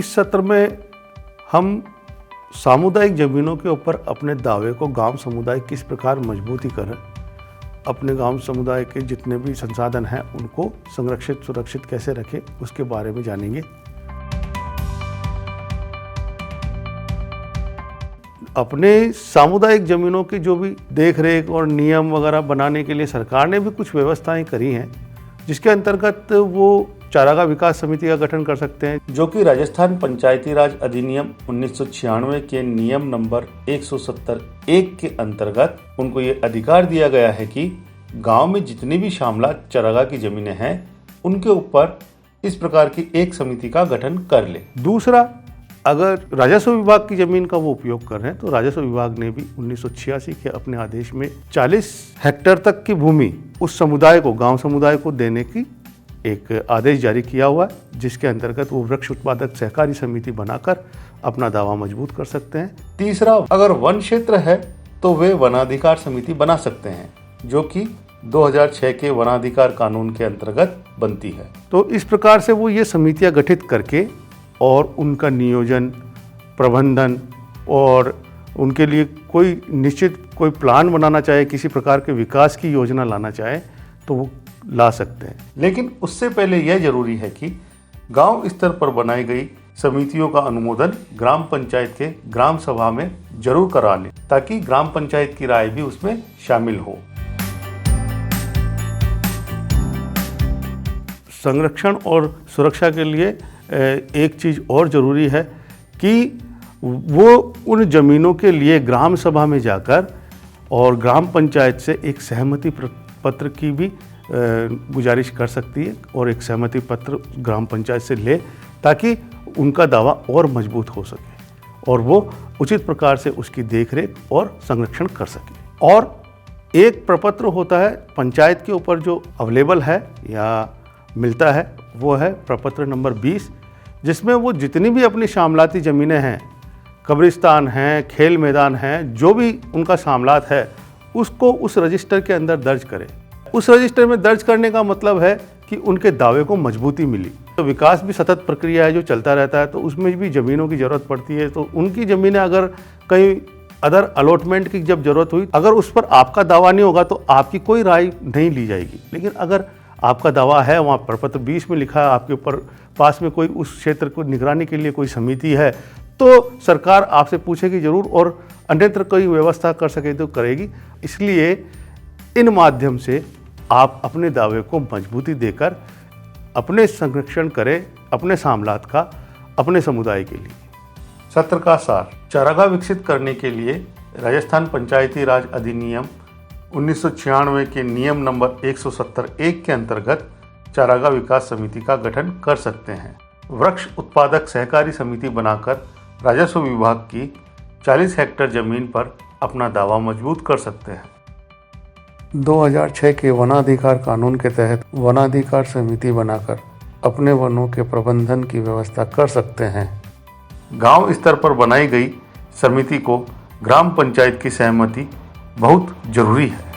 इस सत्र में हम सामुदायिक ज़मीनों के ऊपर अपने दावे को गांव समुदाय किस प्रकार मजबूती करें, अपने गांव समुदाय के जितने भी संसाधन हैं उनको संरक्षित सुरक्षित कैसे रखें, उसके बारे में जानेंगे। अपने सामुदायिक ज़मीनों की जो भी देख रेख और नियम वगैरह बनाने के लिए सरकार ने भी कुछ व्यवस्थाएं करी हैं, जिसके अंतर्गत वो चारागाह विकास समिति का गठन कर सकते हैं, जो कि राजस्थान पंचायती राज अधिनियम 1996 के नियम नंबर 170(1) के अंतर्गत उनको ये अधिकार दिया गया है कि गांव में जितनी भी शामलात चारागाह की जमीनें हैं उनके ऊपर इस प्रकार की एक समिति का गठन कर ले। दूसरा, अगर राजस्व विभाग की जमीन का वो उपयोग कर रहे हैं तो राजस्व विभाग ने भी 1986 के अपने आदेश में 40 हेक्टेयर तक की भूमि उस समुदाय को, गांव समुदाय को देने की एक आदेश जारी किया हुआ है, जिसके अंतर्गत वो वृक्ष उत्पादक सहकारी समिति बनाकर अपना दावा मजबूत कर सकते हैं। तीसरा, अगर वन क्षेत्र है तो वे वनाधिकार समिति बना सकते हैं, जो कि 2006 के वनाधिकार कानून के अंतर्गत बनती है। तो इस प्रकार से वो ये समितियां गठित करके और उनका नियोजन, प्रबंधन और उनके लिए कोई निश्चित कोई प्लान बनाना चाहे, किसी प्रकार के विकास की योजना लाना चाहे तो वो ला सकते हैं। लेकिन उससे पहले यह जरूरी है कि गांव स्तर पर बनाई गई समितियों का अनुमोदन ग्राम पंचायत के ग्राम सभा में जरूर करा लें, ताकि ग्राम पंचायत की राय भी उसमें शामिल हो। संरक्षण और सुरक्षा के लिए एक चीज़ और ज़रूरी है कि वो उन ज़मीनों के लिए ग्राम सभा में जाकर और ग्राम पंचायत से एक सहमति पत्र की भी गुजारिश कर सकती है और एक सहमति पत्र ग्राम पंचायत से ले, ताकि उनका दावा और मजबूत हो सके और वो उचित प्रकार से उसकी देखरेख और संरक्षण कर सके। और एक प्रपत्र होता है पंचायत के ऊपर जो अवेलेबल है या मिलता है, वो है प्रपत्र नंबर 20, जिसमें वो जितनी भी अपनी शामलाती ज़मीनें हैं, कब्रिस्तान हैं, खेल मैदान हैं, जो भी उनका शामलात है उसको उस रजिस्टर के अंदर दर्ज करें। उस रजिस्टर में दर्ज करने का मतलब है कि उनके दावे को मजबूती मिली। तो विकास भी सतत प्रक्रिया है जो चलता रहता है, तो उसमें भी ज़मीनों की ज़रूरत पड़ती है। तो उनकी ज़मीनें अगर कहीं अदर अलॉटमेंट की जब ज़रूरत हुई, अगर उस पर आपका दावा नहीं होगा तो आपकी कोई राय नहीं ली जाएगी। लेकिन अगर आपका दावा है, वहाँ प्रपत्र 20 में लिखा है, आपके ऊपर पास में कोई उस क्षेत्र को निगरानी के लिए कोई समिति है, तो सरकार आपसे पूछेगी जरूर और अन्यत्र कोई व्यवस्था कर सके तो करेगी। इसलिए इन माध्यम से आप अपने दावे को मजबूती देकर अपने संरक्षण करें, अपने सामलात का, अपने समुदाय के लिए। सत्र का सार, चारागाह विकसित करने के लिए राजस्थान पंचायती राज अधिनियम 1996 के नियम नंबर 170(1) के अंतर्गत चारागाह विकास समिति का गठन कर सकते हैं। वृक्ष उत्पादक सहकारी समिति बनाकर राजस्व विभाग की 40 हेक्टेयर जमीन पर अपना दावा मजबूत कर सकते हैं। 2006 के वनाधिकार कानून के तहत वनाधिकार समिति बनाकर अपने वनों के प्रबंधन की व्यवस्था कर सकते हैं। गांव स्तर पर बनाई गई समिति को ग्राम पंचायत की सहमति बहुत जरूरी है।